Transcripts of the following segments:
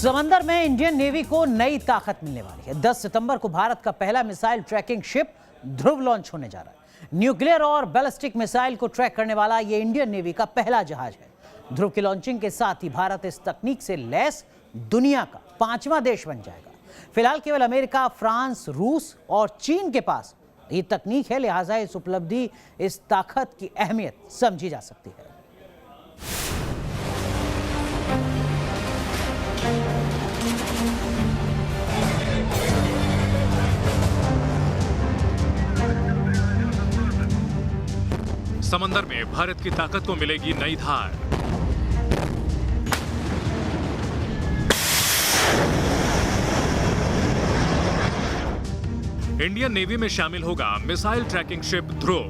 समंदर में Indian navy को नई ताकत मिलने वाली है। 10 सितंबर को भारत का पहला मिसाइल ट्रैकिंग शिप ध्रुव लॉन्च होने जा रहा है। न्यूक्लियर और बैलिस्टिक मिसाइल को ट्रैक करने वाला ये इंडियन नेवी का पहला जहाज है। ध्रुव की लॉन्चिंग के साथ ही भारत इस तकनीक से लैस दुनिया का 5वां देश बन जाएगा। फिलहाल केवल अमेरिका, फ्रांस, रूस और चीन के पास ये तकनीक है, लिहाजा इस उपलब्धि, इस ताकत की अहमियत समझी जा सकती है। समंदर में भारत की ताकत को मिलेगी नई धार। इंडियन नेवी में शामिल होगा मिसाइल ट्रैकिंग शिप ध्रुव।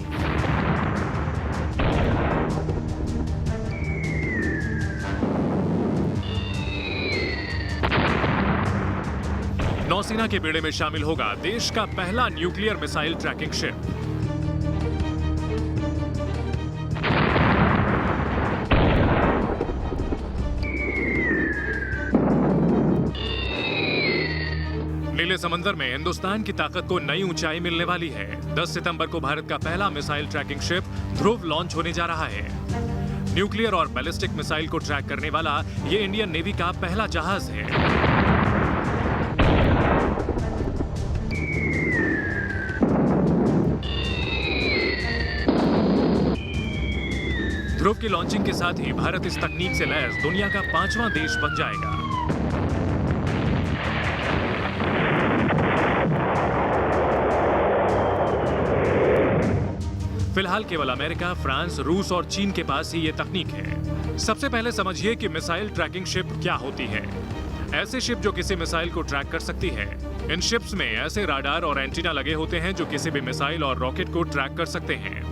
नौसेना के बेड़े में शामिल होगा देश का पहला न्यूक्लियर मिसाइल ट्रैकिंग शिप। नीले समंदर में हिंदुस्तान की ताकत को नई ऊंचाई मिलने वाली है। 10 सितंबर को भारत का पहला मिसाइल ट्रैकिंग शिप ध्रुव लॉन्च होने जा रहा है। न्यूक्लियर और बैलिस्टिक मिसाइल को ट्रैक करने वाला ये इंडियन नेवी का पहला जहाज है। ध्रुव की लॉन्चिंग के साथ ही भारत इस तकनीक से लैस दुनिया का 5वां देश बन जाएगा। फिलहाल केवल अमेरिका, फ्रांस, रूस और चीन के पास ही ये तकनीक है। सबसे पहले समझिए कि मिसाइल ट्रैकिंग शिप क्या होती है। ऐसे शिप जो किसी मिसाइल को ट्रैक कर सकती है। इन शिप्स में ऐसे राडार और एंटीना लगे होते हैं जो किसी भी मिसाइल और रॉकेट को ट्रैक कर सकते हैं।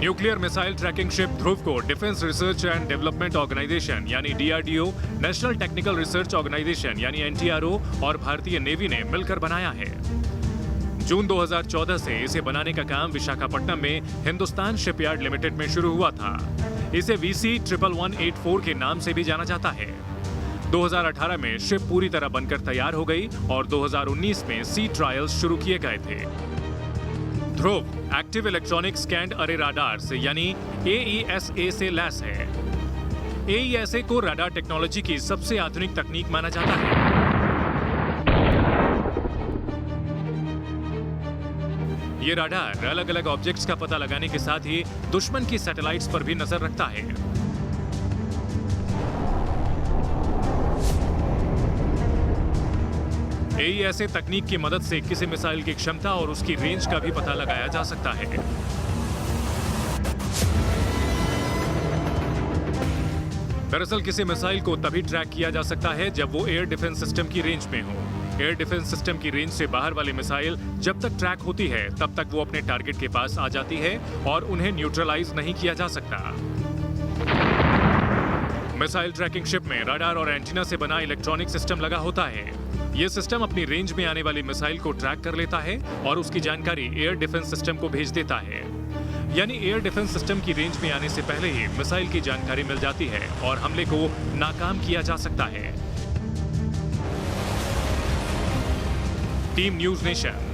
Nuclear missile tracking ship Dhruv को defence research and development organisation यानी DRDO, national technical research organisation यानी NTRO और भारतीय नेवी ने मिलकर बनाया है। जून 2014 से इसे बनाने का काम विशाखापट्टनम में हिंदुस्तान शिपयार्ड लिमिटेड में शुरू हुआ था। इसे VC-11184 के नाम से भी जाना जाता है। 2018 में शिप पूरी तरह बनकर तैयार हो गई और 2019 में सी ट्रायल्स शुरू किए गए थे। ध्रुव एक्टिव इलेक्ट्रॉनिक स्कैंड अरे राडार से यानी AESA से लैस है। AESA को राडार टेक्नोलॉजी की सबसे आधुनिक तकनीक माना जाता है। ये राडार अलग अलग ऑब्जेक्ट्स का पता लगाने के साथ ही दुश्मन की सैटेलाइट्स पर भी नजर रखता है। AESA तकनीक की मदद से किसी मिसाइल की क्षमता और उसकी रेंज का भी पता लगाया जा सकता है। दरअसल किसी मिसाइल को तभी ट्रैक किया जा सकता है जब वो एयर डिफेंस सिस्टम की रेंज में हो। एयर डिफेंस सिस्टम की रेंज से बाहर वाली मिसाइल जब तक ट्रैक होती है तब तक वो अपने टारगेट के पास आ जाती है और उन्हें न्यूट्रलाइज नहीं किया जा सकता। मिसाइल ट्रैकिंग शिप में रडार और एंटीना से बना इलेक्ट्रॉनिक सिस्टम लगा होता है। यह सिस्टम अपनी रेंज में आने वाली मिसाइल को ट्रैक कर लेता है और उसकी जानकारी एयर डिफेंस सिस्टम को भेज देता है। यानी एयर डिफेंस सिस्टम की रेंज में आने से पहले ही मिसाइल की जानकारी मिल जाती है और हमले को नाकाम किया जा सकता है। Team news nation.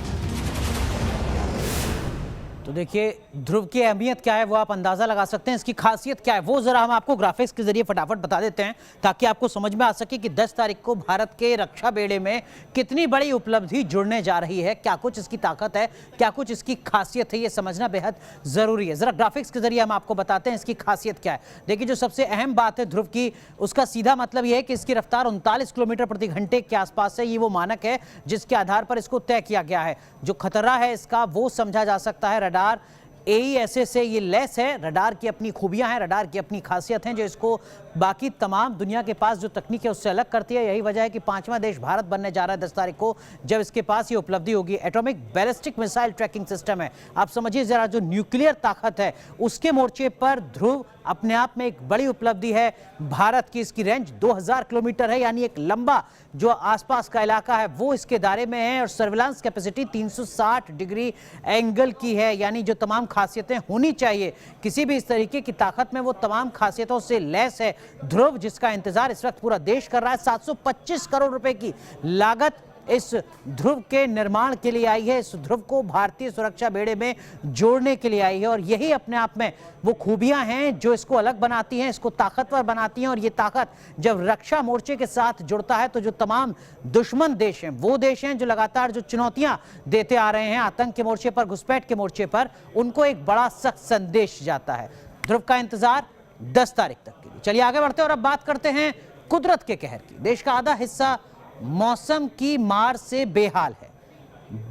तो देखिए ध्रुव की अहमियत क्या है वो आप अंदाजा लगा सकते हैं। इसकी खासियत क्या है वो जरा हम आपको ग्राफिक्स के जरिए फटाफट बता देते हैं ताकि आपको समझ में आ सके कि 10 तारीख को भारत के रक्षा बेड़े में कितनी बड़ी उपलब्धि जुड़ने जा रही है, क्या कुछ इसकी ताकत है, क्या कुछ इसकी खासियत है, ये समझना बेहद जरूरी है। जरा ग्राफिक्स के जरिए हम आपको बताते हैं इसकी खासियत क्या है। देखिए जो सबसे अहम बात है ध्रुव की, उसका सीधा मतलब यह है कि इसकी रफ्तार 39 किलोमीटर प्रति घंटे के आसपास है। ये वो मानक है जिसके आधार पर इसको तय किया गया है। जो खतरा है इसका वो समझा जा सकता है। रडार AESA से ये लेस है। रडार की अपनी खूबियां हैं, रडार की अपनी खासियत हैं जो इसको बाकी तमाम दुनिया के पास जो तकनीक है उससे अलग करती है। यही वजह है कि 5वां देश भारत बनने जा रहा है 10 तारीख को, जब इसके पास ये उपलब्धि होगी। Atomic ballistic missile tracking system है। आप समझिए जरा जो न्यूक्लियर ताकत है उसके मोर्चे पर ध्रुव अपने आप में एक बड़ी उपलब्धि है। भारत की इसकी रेंज 2000 किलोमीटर है, यानी एक लंबा जो आसपास का इलाका है वो इसके दायरे में है। और सर्विलांस कैपेसिटी 360 डिग्री एंगल की है, यानी जो तमाम खासियतें होनी चाहिए किसी भी इस तरीके की ताकत में वो तमाम खासियतों से लैस है। ध्रुव, जिसका इंतजार इस वक्त पूरा देश कर रहा है। 725 करोड़ रुपए की लागत इस ध्रुव के निर्माण के लिए आई है। इस ध्रुव को भारतीय सुरक्षा बेड़े में जोड़ने के लिए आई है और यही अपने आप में वो खूबियां हैं जो इसको अलग बनाती हैं, इसको ताकतवर बनाती हैं। और ये ताकत जब रक्षा मोर्चे के साथ जुड़ता है तो जो तमाम दुश्मन देश हैं, वो देश हैं जो लगातार जो चुनौतियां देते आ रहे हैं आतंक के मोर्चे पर, घुसपैठ के मोर्चे पर, उनको एक बड़ा सख्त संदेश जाता है। ध्रुव का इंतजार 10 तारीख तक के लिए। चलिए आगे बढ़ते हैं और अब बात करते हैं कुदरत के कहर की। देश का आधा हिस्सा मौसम की मार से बेहाल है।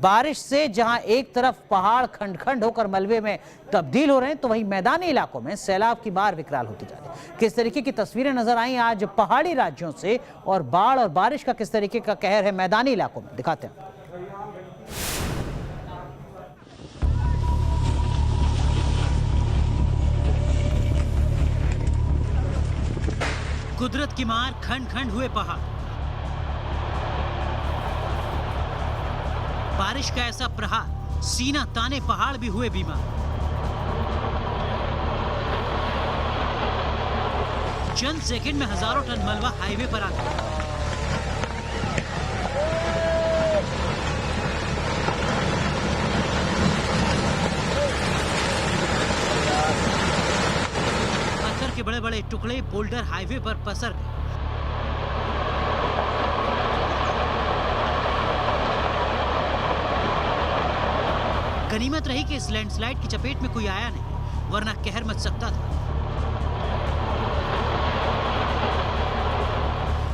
बारिश से जहां एक तरफ पहाड़ खंड खंड होकर मलबे में तब्दील हो रहे हैं, तो वहीं मैदानी इलाकों में सैलाब की मार विकराल होती जा रही है। किस तरीके की तस्वीरें नजर आई आज पहाड़ी राज्यों से, और बाढ़ और बारिश का किस तरीके का कहर है मैदानी इलाकों में, दिखाते हैं। कुदरत की मार, खंड खंड हुए पहाड़, बारिश का ऐसा प्रहार, सीना ताने पहाड़ भी हुए बीमार। चंद सेकंड में हजारों टन मलबा हाईवे पर आ गया। पत्थर के बड़े बड़े टुकड़े बोल्डर हाईवे पर पसर गए। गनीमत रही कि इस लैंडस्लाइड की चपेट में कोई आया नहीं, वरना कहर मच सकता था।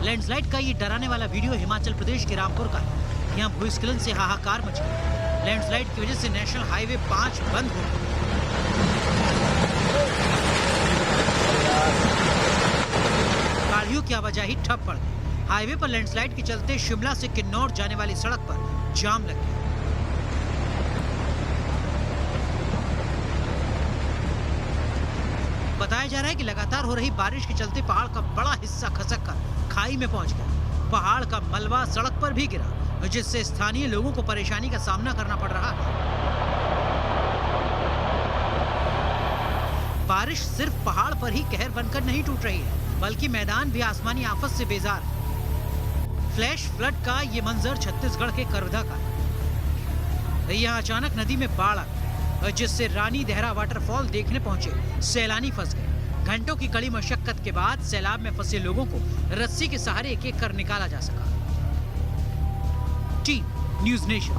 लैंडस्लाइड का ये डराने वाला वीडियो हिमाचल प्रदेश के रामपुर का है। यहाँ भूस्खलन से हाहाकार मच गया। लैंडस्लाइड की वजह से नेशनल हाईवे 5 बंद हो गया। गाड़ियों की आवाजाही ठप पड़ गई। हाईवे पर लैंडस्लाइड के चलते शिमला से किन्नौर जाने वाली सड़क पर जाम लग गया। बताया जा रहा है कि लगातार हो रही बारिश के चलते पहाड़ का बड़ा हिस्सा खसक कर खाई में पहुंच गया। पहाड़ का मलबा सड़क पर भी गिरा, जिससे स्थानीय लोगों को परेशानी का सामना करना पड़ रहा है। बारिश सिर्फ पहाड़ पर ही कहर बनकर नहीं टूट रही है, बल्कि मैदान भी आसमानी आफत से बेजार है। फ्लैश फ्लड का ये मंजर छत्तीसगढ़ के करवदा का है। यहाँ अचानक नदी में बाढ़ आ गई, जिससे रानी देहरा वाटरफॉल देखने पहुंचे सैलानी फंस गए। घंटों की कड़ी मशक्कत के बाद सैलाब में फंसे लोगों को रस्सी के सहारे एक एक कर निकाला जा सका। Team news nation.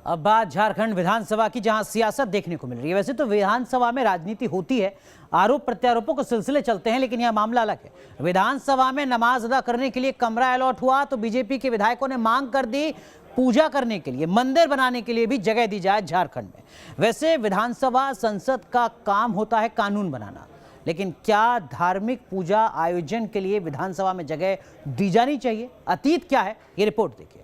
अब बात झारखंड विधानसभा की, जहां सियासत देखने को मिल रही है। वैसे तो विधानसभा में राजनीति होती है, आरोप प्रत्यारोपों के सिलसिले चलते हैं, लेकिन यह मामला अलग है। विधानसभा में नमाज अदा करने के लिए कमरा अलॉट हुआ तो बीजेपी के विधायकों ने मांग कर दी पूजा करने के लिए, मंदिर बनाने के लिए भी जगह दी जाए झारखंड में। वैसे विधानसभा संसद का काम होता है कानून बनाना, लेकिन क्या धार्मिक पूजा आयोजन के लिए विधानसभा में जगह दी जानी चाहिए? अतीत क्या है, ये रिपोर्ट देखिए।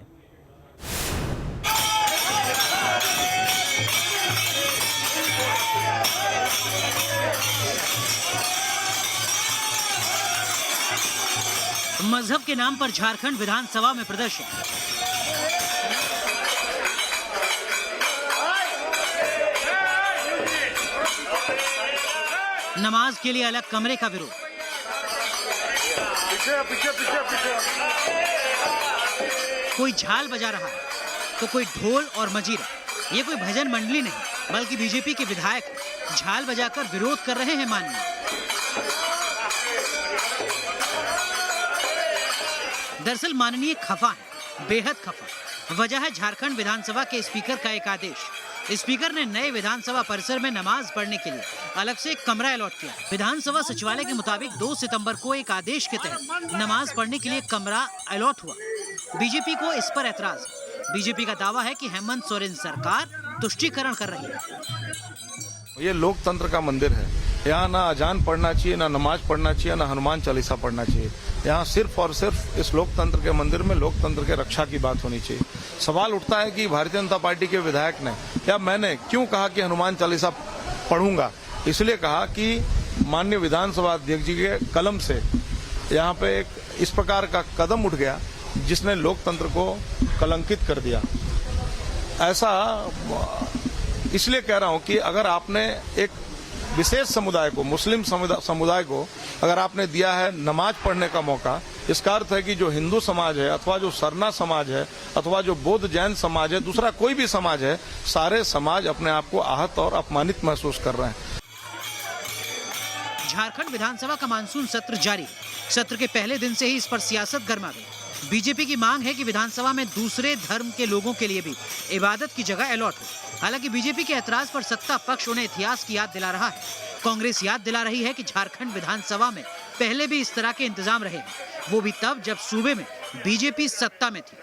मजहब के नाम पर झारखंड विधानसभा में प्रदर्शन। नमाज के लिए अलग कमरे का विरोध। कोई झाल बजा रहा है तो कोई ढोल और मजीरा। ये कोई भजन मंडली नहीं, बल्कि बीजेपी के विधायक झाल बजाकर विरोध कर रहे हैं। माननीय दरअसल माननीय खफा है, बेहद खफा। वजह है झारखंड विधानसभा के स्पीकर का एक आदेश। स्पीकर ने नए विधानसभा परिसर में नमाज पढ़ने के लिए अलग से एक कमरा अलॉट किया। विधानसभा सचिवालय के मुताबिक 2 सितंबर को एक आदेश के तहत नमाज पढ़ने के लिए कमरा अलॉट हुआ। बीजेपी को इस पर ऐतराज है। बीजेपी का दावा है कि हेमंत सोरेन सरकार तुष्टीकरण कर रही है। ये लोकतंत्र का मंदिर है। यहाँ ना अजान पढ़ना चाहिए, ना नमाज पढ़ना चाहिए, ना हनुमान चालीसा पढ़ना चाहिए। यहाँ सिर्फ और सिर्फ इस लोकतंत्र के मंदिर में लोकतंत्र के रक्षा की बात होनी चाहिए। सवाल उठता है कि भारतीय जनता पार्टी के विधायक ने या मैंने क्यों कहा कि हनुमान चालीसा पढ़ूंगा। इसलिए कहा कि माननीय विधानसभा अध्यक्ष जी के कलम से यहाँ पे एक इस प्रकार का कदम उठ गया जिसने लोकतंत्र को कलंकित कर दिया। ऐसा इसलिए कह रहा हूं कि अगर आपने एक विशेष समुदाय को, मुस्लिम समुदाय को अगर आपने दिया है नमाज पढ़ने का मौका, इसका अर्थ है कि जो हिंदू समाज है अथवा जो सरना समाज है अथवा जो बौद्ध जैन समाज है, दूसरा कोई भी समाज है, सारे समाज अपने आप को आहत और अपमानित महसूस कर रहे हैं। झारखंड विधानसभा का मानसून सत्र जारी है। सत्र के पहले दिन से ही इस पर सियासत गर्मा गई। बीजेपी की मांग है कि विधानसभा में दूसरे धर्म के लोगों के लिए भी इबादत की जगह अलॉट हो। हालांकि बीजेपी के ऐतराज पर सत्ता पक्ष उन्हें इतिहास की याद दिला रहा है। कांग्रेस याद दिला रही है कि झारखंड विधानसभा में पहले भी इस तरह के इंतजाम रहे, वो भी तब जब सूबे में बीजेपी सत्ता में थी।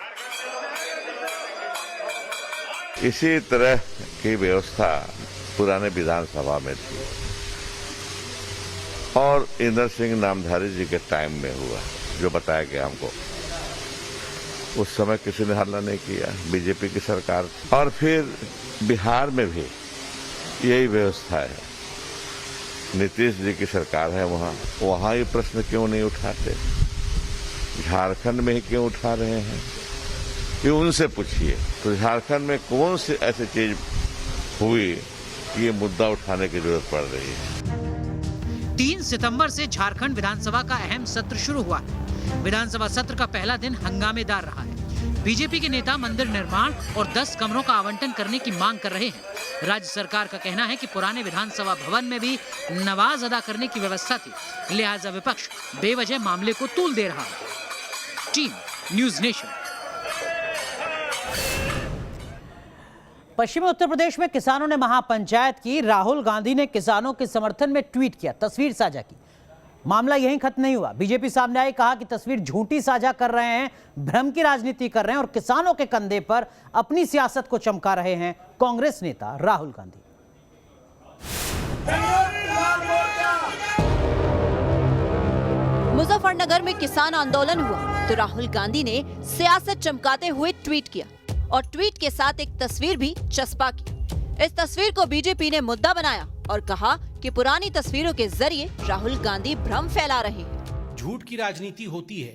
इसी तरह की व्यवस्था पुराने विधानसभा में थी और इंदर सिंह नामधारी जी के टाइम में हुआ, जो बताया गया हमको। उस समय किसी ने हल्ला नहीं किया, बीजेपी की सरकार। और फिर बिहार में भी यही व्यवस्था है, नीतीश जी की सरकार है वहाँ ये प्रश्न क्यों नहीं उठाते? झारखंड में ही क्यों उठा रहे हैं? ये उनसे पूछिए। तो झारखंड में कौन सी ऐसी चीज हुई कि ये मुद्दा उठाने की जरूरत पड़ रही है? 3 सितंबर से झारखंड विधानसभा का अहम सत्र शुरू हुआ है। विधानसभा सत्र का पहला दिन हंगामेदार रहा है। बीजेपी के नेता मंदिर निर्माण और 10 कमरों का आवंटन करने की मांग कर रहे हैं। राज्य सरकार का कहना है कि पुराने विधानसभा भवन में भी नमाज अदा करने की व्यवस्था थी, लिहाजा विपक्ष बेवजह मामले को तूल दे रहा है। Team news nation. पश्चिमी उत्तर प्रदेश में किसानों ने महापंचायत की। राहुल गांधी ने किसानों के समर्थन में ट्वीट किया, तस्वीर साझा की। मामला यहीं खत्म नहीं हुआ। बीजेपी सामने आई, कहा कि तस्वीर झूठी साझा कर रहे हैं, भ्रम की राजनीति कर रहे हैं और किसानों के कंधे पर अपनी सियासत को चमका रहे हैं कांग्रेस नेता राहुल गांधी। मुजफ्फरनगर में किसान आंदोलन हुआ तो राहुल गांधी ने सियासत चमकाते हुए ट्वीट किया और ट्वीट के साथ एक तस्वीर भी चस्पा की। इस तस्वीर को बीजेपी ने मुद्दा बनाया और कहा कि पुरानी तस्वीरों के जरिए राहुल गांधी भ्रम फैला रहे हैं। झूठ की राजनीति होती है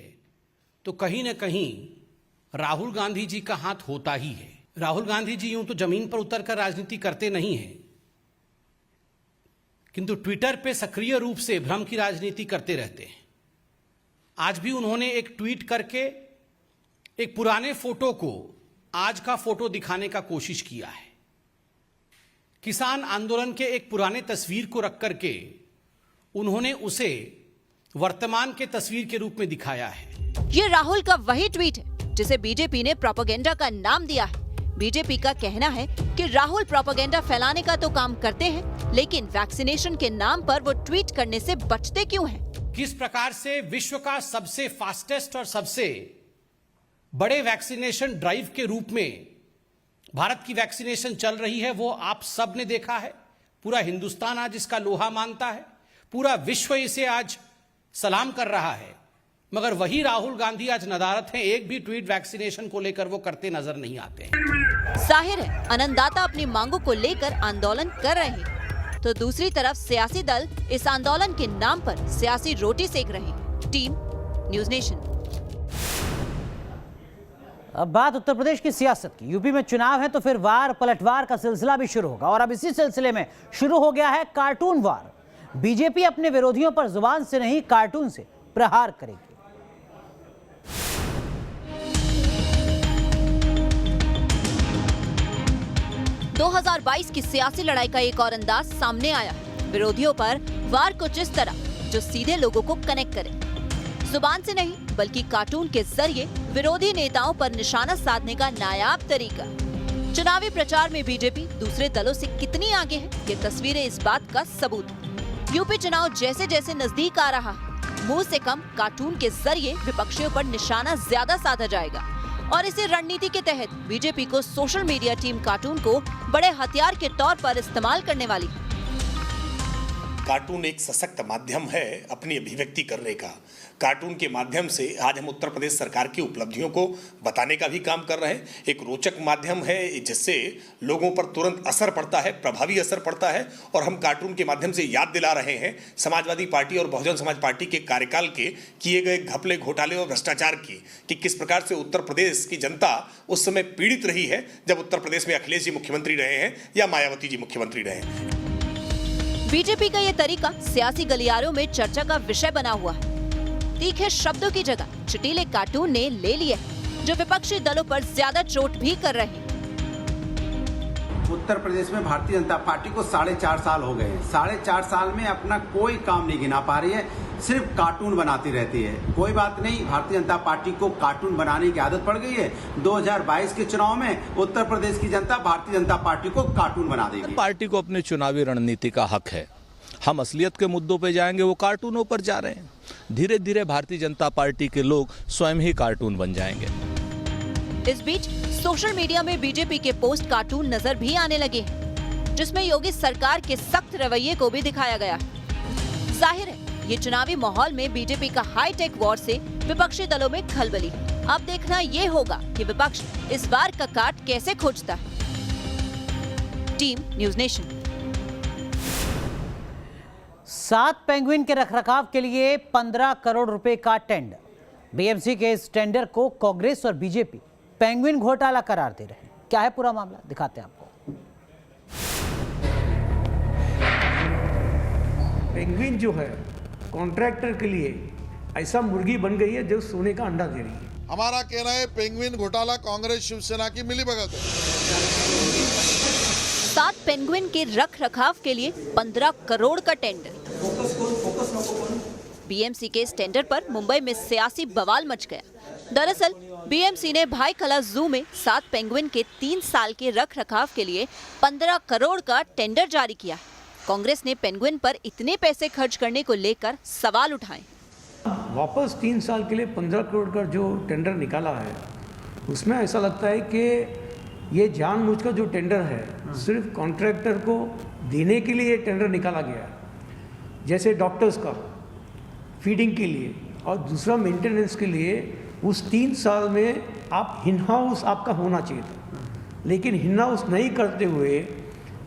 तो कहीं न कहीं राहुल गांधी जी का हाथ होता ही है। राहुल गांधी जी यूं तो जमीन पर उतरकर राजनीति करते नहीं हैं, किंतु ट्विटर पे सक्रिय रूप से भ्रम की राजनीति करते रहते हैं। आज भी उन्होंने एक ट्वीट करके एक पुराने फोटो को आज का फोटो दिखाने का कोशिश किया है। किसान आंदोलन के एक पुराने तस्वीर को रख करके उन्होंने उसे वर्तमान के तस्वीर के रूप में दिखाया है। ये राहुल का वही ट्वीट है जिसे बीजेपी ने प्रोपेगेंडा का नाम दिया है। बीजेपी का कहना है कि राहुल प्रोपेगेंडा फैलाने का तो काम करते हैं, लेकिन वैक्सीनेशन के नाम पर वो ट्वीट करने से बचते क्यों हैं? किस प्रकार से विश्व का सबसे फास्टेस्ट और सबसे बड़े वैक्सीनेशन ड्राइव के रूप में भारत की वैक्सीनेशन चल रही है, वो आप सब ने देखा है। पूरा हिंदुस्तान आज इसका लोहा मानता है, पूरा विश्व इसे आज सलाम कर रहा है। मगर वही राहुल गांधी आज नदारत हैं, एक भी ट्वीट वैक्सीनेशन को लेकर वो करते नजर नहीं आते हैं। जाहिर है अन्नदाता अपनी मांगों को लेकर आंदोलन कर रहे हैं, तो दूसरी तरफ सियासी दल इस आंदोलन के नाम पर सियासी रोटी सेक रहे हैं। Team news nation. अब बात उत्तर प्रदेश की सियासत की। यूपी में चुनाव है तो फिर वार पलटवार का सिलसिला भी शुरू होगा और अब इसी सिलसिले में शुरू हो गया है कार्टून वार। बीजेपी अपने विरोधियों पर जुबान से नहीं कार्टून से प्रहार करेगी। 2022 की सियासी लड़ाई का एक और अंदाज सामने आया है। विरोधियों पर वार कुछ इस तरह जो सीधे लोगों को कनेक्ट करे, जुबान से नहीं बल्कि कार्टून के जरिए विरोधी नेताओं पर निशाना साधने का नायाब तरीका। चुनावी प्रचार में बीजेपी दूसरे दलों से कितनी आगे है, ये तस्वीरें इस बात का सबूत है। यूपी चुनाव जैसे जैसे नजदीक आ रहा है, मुंह से कम कार्टून के जरिए विपक्षियों पर निशाना ज्यादा साधा जाएगा और इसी रणनीति के तहत बीजेपी को सोशल मीडिया टीम कार्टून को बड़े हथियार के तौर पर इस्तेमाल करने वाली है। कार्टून एक सशक्त माध्यम है अपनी अभिव्यक्ति करने का। कार्टून के माध्यम से आज हम उत्तर प्रदेश सरकार की उपलब्धियों को बताने का भी काम कर रहे हैं। एक रोचक माध्यम है जिससे लोगों पर तुरंत असर पड़ता है, प्रभावी असर पड़ता है। और हम कार्टून के माध्यम से याद दिला रहे हैं समाजवादी पार्टी और बहुजन समाज पार्टी के कार्यकाल के किए गए घपले, घोटाले और भ्रष्टाचार की, कि किस प्रकार से उत्तर प्रदेश की जनता उस समय पीड़ित रही है जब उत्तर प्रदेश में अखिलेश जी मुख्यमंत्री रहे हैं या मायावती जी मुख्यमंत्री रहे हैं। बीजेपी का ये तरीका सियासी गलियारों में चर्चा का विषय बना हुआ है। तीखे शब्दों की जगह चुटीले कार्टून ने ले लिए हैं, जो विपक्षी दलों पर ज्यादा चोट भी कर रहे हैं। उत्तर प्रदेश में भारतीय जनता पार्टी को 4.5 साल हो गए हैं। 4.5 साल में अपना कोई काम नहीं गिना पा रही है, सिर्फ कार्टून बनाती रहती है। कोई बात नहीं, भारतीय जनता पार्टी को कार्टून बनाने की आदत पड़ गई है। 2022 के चुनाव में उत्तर प्रदेश की जनता भारतीय जनता पार्टी को कार्टून बना देगी। पार्टी को अपनी चुनावी रणनीति का हक है। हम असलियत के मुद्दों पे जाएंगे, वो कार्टूनों पर जा रहे हैं। धीरे धीरे भारतीय जनता पार्टी के लोग स्वयं ही कार्टून बन जाएंगे। इस बीच सोशल मीडिया में बीजेपी के पोस्ट कार्टून नजर भी आने लगे हैं, जिसमें योगी सरकार के सख्त रवैये को भी दिखाया गया है। जाहिर है, ये चुनावी माहौल में बीजेपी का हाईटेक वॉर से विपक्षी दलों में खलबली है। अब देखना ये होगा कि विपक्ष इस बार का काट कैसे खोजता है। Team news nation. 7 पेंगुइन के रखरखाव के लिए 15 करोड़ रुपए का टेंडर। बीएमसी के इस टेंडर को कांग्रेस और बीजेपी पेंगुइन घोटाला करार दे रहे हैं। क्या है पूरा मामला, दिखाते हैं आपको। पेंगुइन जो है कॉन्ट्रैक्टर के लिए ऐसा मुर्गी बन गई है जो सोने का अंडा दे रही है। हमारा कहना है पेंगुइन घोटाला कांग्रेस शिवसेना की मिलीभगत है। 7 पेंगुइन के रखरखाव के लिए 15 करोड़ का टेंडर। बीएमसी के इस टेंडर पर मुंबई में सियासी बवाल मच गया। दरअसल बीएमसी ने भाईखला जू में 7 पेंगुइन के 3 साल के रखरखाव के लिए 15 करोड़ का टेंडर जारी किया। कांग्रेस ने पेंगुइन पर इतने पैसे खर्च करने को लेकर सवाल उठाए। वापस 3 साल के लिए 15 करोड़ का जो टेंडर निकाला है, उसमें ऐसा लगता है कि ये जानबूझकर जो टेंडर है सिर्फ कॉन्ट्रैक्टर को देने के लिए टेंडर निकाला गया है। जैसे डॉक्टर्स का फीडिंग के लिए और दूसरा मेंटेनेंस के लिए उस 3 साल में आप इन हाउस आपका होना चाहिए था, लेकिन इन हाउस नहीं करते हुए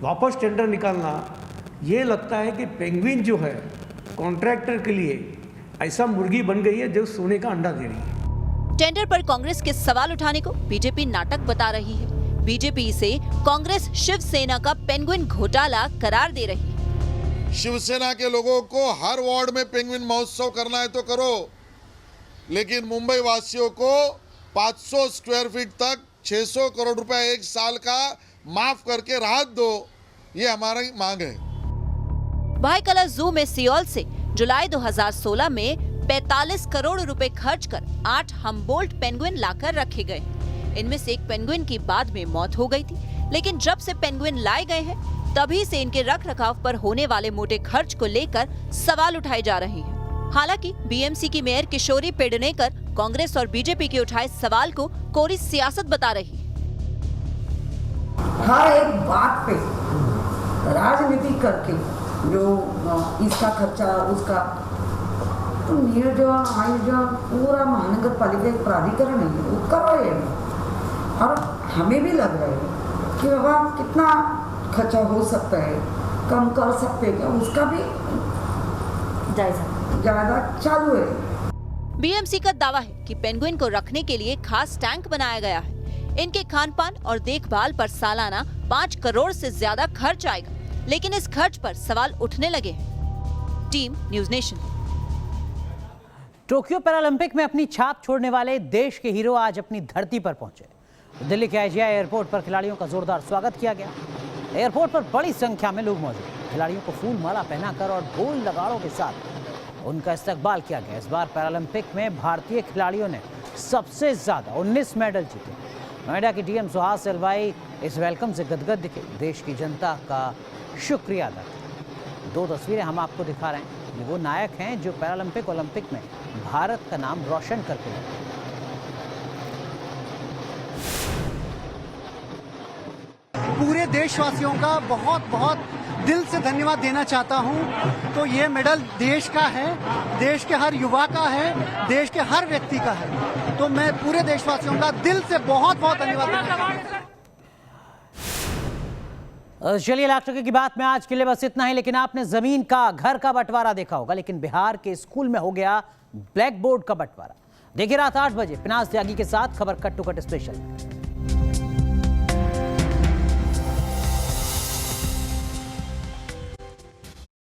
वापस टेंडर निकालना, ये लगता है कि पेंगुइन जो है कॉन्ट्रैक्टर के लिए ऐसा मुर्गी बन गई है जो सोने का अंडा दे रही है। टेंडर पर कांग्रेस के सवाल उठाने को बीजेपी नाटक बता रही है। बीजेपी इसे कांग्रेस शिवसेना का पेंगुइन घोटाला करार दे रही है। शिवसेना के लोगों को हर वार्ड में पेंगुइन महोत्सव करना है तो करो, लेकिन मुंबई वासियों को 500 स्क्वायर फीट तक 600 करोड़ रुपए एक साल का माफ करके राहत दो, ये हमारी मांग है। भाईखला जू में सियोल से जुलाई 2016 में 45 करोड़ रुपए खर्च कर 8 हम्बोल्ट पेंगुइन लाकर रखे गए। इनमें से एक पेंगुइन की बाद में मौत हो गई थी, लेकिन जब से पेंगुइन लाए गए हैं तभी से इनके रखरखाव पर होने वाले मोटे खर्च को लेकर सवाल उठाए जा रहे हैं। हालांकि बीएमसी की मेयर किशोरी पेडनेकर कांग्रेस और बीजेपी के उठाए सवाल को कोरी सियासत बता रही है। हर एक बात पे राजनीति करके जो इसका खर्चा उसका, तो जो पूरा महानगर पालिका प्राधिकरण है वो कर रहे हैं, और हमें भी लग रहा है कि बाबा कितना खर्चा हो सकता है, कम कर सकते हैं क्या, उसका भी ज्यादा चालू है। बीएमसी का दावा है कि पेंगुइन को रखने के लिए खास टैंक बनाया गया है। इनके खानपान और देखभाल पर सालाना 5 करोड़ से ज्यादा खर्च आएगा, लेकिन इस खर्च पर सवाल उठने लगे हैं। Team news nation. Tokyo Paralympic में अपनी छाप छोड़ने वाले देश के हीरो आज अपनी धरती पर पहुंचे। दिल्ली के आईजीआई एयरपोर्ट पर खिलाड़ियों का जोरदार स्वागत किया गया। एयरपोर्ट पर बड़ी संख्या में लोग मौजूद। खिलाड़ियों को फूल माला पहनाकर और ढोल नगाड़ों के साथ उनका इस्तकबाल किया गया। इस बार पैरालंपिक में भारतीय खिलाड़ियों ने सबसे ज्यादा 19 मेडल जीते। नोएडा की डीएम सुहास एलवाई इस वेलकम से गदगद दिखे, देश की जनता का शुक्रिया अदा किया। 2 तस्वीरें हम आपको दिखा रहे हैं। ये वो नायक हैं जो पैरालंपिक ओलंपिक में भारत का नाम रोशन करके गए। पूरे देशवासियों का बहुत बहुत दिल से धन्यवाद देना चाहता हूं। तो ये मेडल देश का है, देश के हर युवा का है, देश के हर व्यक्ति का है। तो मैं पूरे देशवासियों का दिल से बहुत बहुत धन्यवाद देना चाहता हूं। चलिए लाख टके की बात में आज के लिए बस इतना ही। लेकिन आपने जमीन का, घर का बंटवारा देखा होगा, लेकिन बिहार के स्कूल में हो गया ब्लैक बोर्ड का बंटवारा। देखिए रात 8 बजे पिनाज त्यागी के साथ खबर कट टू कट स्पेशल।